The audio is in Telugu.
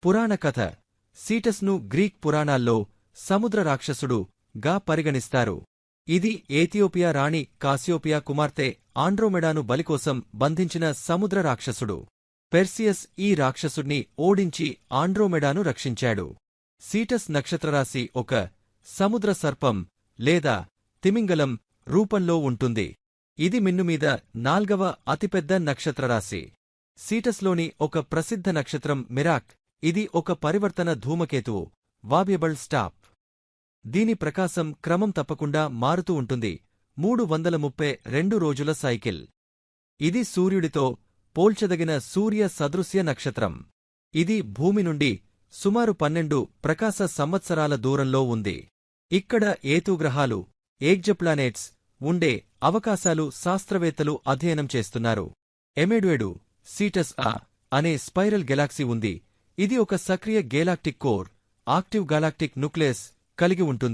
పురాణ కథ. సీటస్ను గ్రీక్ పురాణాల్లో సముద్ర రాక్షసుడు గా పరిగణిస్తారు. ఇది ఏథియోపియా రాణి కాసియోపియా కుమార్తె ఆండ్రోమెడాను బలికోసం బంధించిన సముద్ర రాక్షసుడు. పెర్సియస్ ఈ రాక్షసుణ్ణి ఓడించి ఆండ్రోమెడాను రక్షించాడు. సీటస్ నక్షత్రరాశి ఒక సముద్ర సర్పం లేదా తిమింగలం రూపంలో ఉంటుంది. ఇది మిన్నుమీద 4వ అతిపెద్ద నక్షత్రరాశి. సీటస్లోని ఒక ప్రసిద్ధ నక్షత్రం మిరాక్. ఇది ఒక పరివర్తన ధూమకేతువు, వారియబుల్ స్టార్. దీని ప్రకాశం క్రమం తప్పకుండా మారుతూ ఉంటుంది. 332 రోజుల సైకిల్. ఇది సూర్యుడితో పోల్చదగిన సూర్య సదృశ్య నక్షత్రం. ఇది భూమి నుండి సుమారు 12 ప్రకాశ సంవత్సరాల దూరంలో ఉంది. ఇక్కడ ఏతుగ్రహాలు, ఎగ్జోప్లానెట్స్ ఉండే అవకాశాలు శాస్త్రవేత్తలు అధ్యయనం చేస్తున్నారు. ఎమెడ్వేడు సీటస్ A అనే స్పైరల్ గెలాక్సీ ఉంది. ఇది ఒక సక్రియ గేలాక్టిక్ కోర్, ఆక్టివ్ గాలాక్టిక్ న్యూక్లియస్ కలిగి ఉంటుంది.